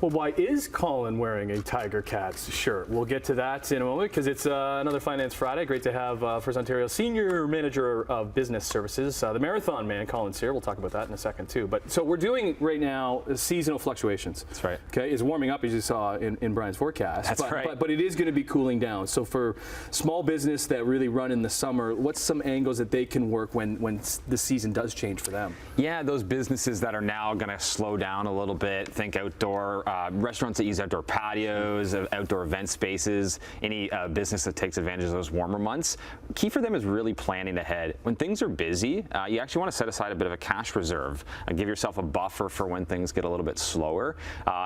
Well, why is Colin wearing a Tiger Cats shirt? We'll get to that in a moment because it's another Finance Friday. Great to have FirstOntario Senior Manager of Business Services, the Marathon Man, Colin's here. We'll talk about that in a second too. But so we're doing right now seasonal fluctuations. That's right. Okay, it's warming up as you saw in Brian's forecast. That's right. But it is going to be cooling down. So for small business that really run in the summer, what's some angles that they can work when the season does change for them? Yeah, those businesses that are now going to slow down a little bit. Think outdoor. Restaurants that use outdoor patios, outdoor event spaces, any business that takes advantage of those warmer months. Key for them is really planning ahead. When things are busy, you actually want to set aside a bit of a cash reserve and give yourself a buffer for when things get a little bit slower.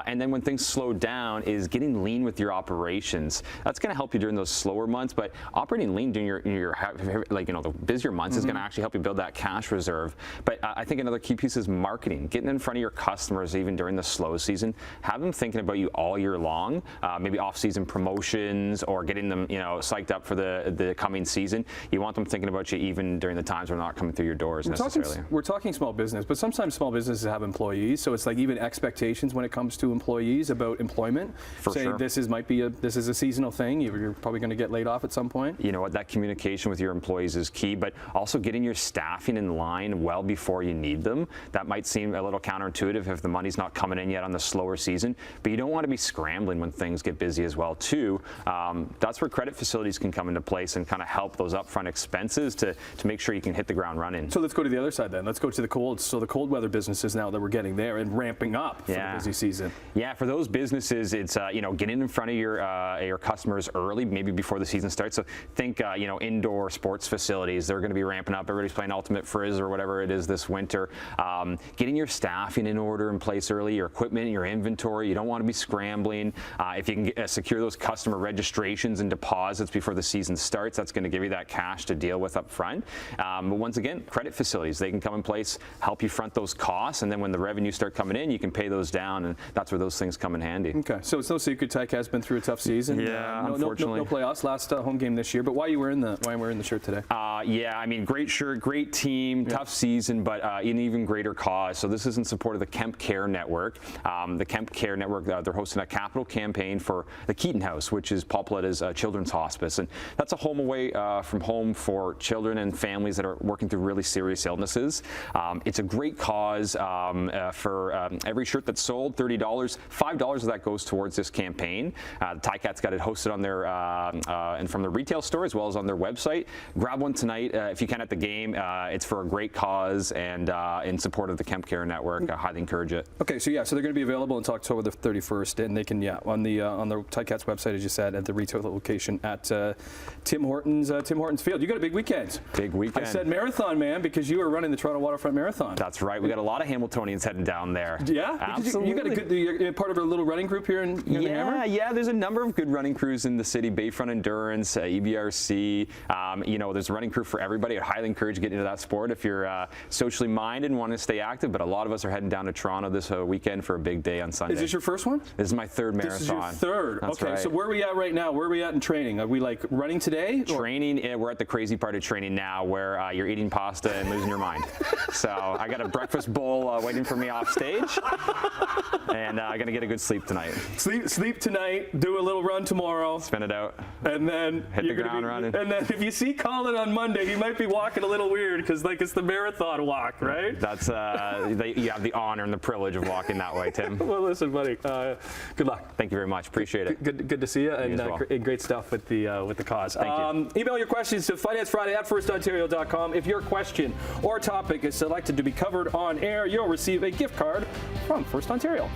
And then when things slow down is getting lean with your operations. That's going to help you during those slower months, but operating lean during your the busier months is going to actually help you build that cash reserve. But I think another key piece is marketing, getting in front of your customers even during the slow season. Have them thinking about you all year long, maybe off-season promotions or getting them, psyched up for the coming season. You want them thinking about you even during the times when they're not coming thugh your doors necessarily. We're talking small business, but sometimes small businesses have employees, so it's like even expectations when it comes to employees about employment. For sure. This is a seasonal thing. You're probably going to get laid off at some point. You know what? That communication with your employees is key, but also getting your staffing in line well before you need them. That might seem a little counterintuitive if the money's not coming in yet on the slower season, but you don't want to be scrambling when things get busy as well too. That's where credit facilities can come into place and kind of help those upfront expenses to make sure you can hit the ground running. So let's go to the other side then. Let's go to the cold. So the cold weather businesses now that we're getting there and ramping up for the busy season. Yeah, for those businesses, it's getting in front of your customers early, maybe before the season starts. So think indoor sports facilities. They're going to be ramping up. Everybody's playing Ultimate Frizz or whatever it is this winter. Getting your staffing in order in place early, your equipment, your inventory. You don't want to be scrambling. If you can secure those customer registrations and deposits before the season starts, that's going to give you that cash to deal with up front. But once again, credit facilities, they can come in place, help you front those costs, and then when the revenues start coming in, you can pay those down, and that's where those things come in handy. Okay, so it's no secret Ticat's been through a tough season. Yeah, unfortunately. No playoffs, last home game this year, but why are you wearing the shirt today? Yeah, I mean, great shirt, great team, tough season, but an even greater cause. So this is in support of the Kemp Care Network. The Kemp Care Network, they're hosting a capital campaign for the Keaton House, which is Paul Paletta's children's hospice. And that's a home away from home for children and families that are working through really serious illnesses. It's a great cause for every shirt that's sold, $30, $5 of that goes towards this campaign. Ticat's got it hosted on their and from the retail store as well as on their website. Grab one tonight if you can at the game. It's for a great cause and in support of the Kemp Care Network. I highly encourage it. Okay, so they're going to be available until October the 31st, and they can on the Ticat's website, as you said, at the retail location at Tim Hortons Field. You got a big weekend. Big weekend. I said Marathon Man because you were running the Toronto Waterfront Marathon. That's right. We got a lot of Hamiltonians heading down there. Yeah, absolutely. You got a good. You're part of a little running group here in the Hammer. Yeah. There's a number of good running crews in the city. Bayfront Endurance, EBRC. There's a running crew for everybody. I highly encourage you to get into that sport if you're socially minded and want to stay active. But a lot of us are heading down to Toronto this weekend for a big day on Sunday. Is this your first one? This is my third marathon. This is your third. That's okay, right. So where are we at right now? Where are we at in training? Are we like running today? Training, we're at the crazy part of training now where you're eating pasta and losing your mind. So I got a breakfast bowl waiting for me off stage, and I'm going to get a good sleep tonight. Sleep tonight, do a little run tomorrow. Spin it out. And then hit the ground running. And then if you see Colin on Monday, he might be walking a little weird because it's the marathon walk, right? That's you have the honor and the privilege of walking that way, Tim. Well, listen, buddy. Good luck. Thank you very much. Appreciate it. Good to see you, and well. great stuff with the cause. Thank you. Email your questions to financefriday@firstontario.com. If your question or topic is selected to be covered on air, you'll receive a gift card from First Ontario.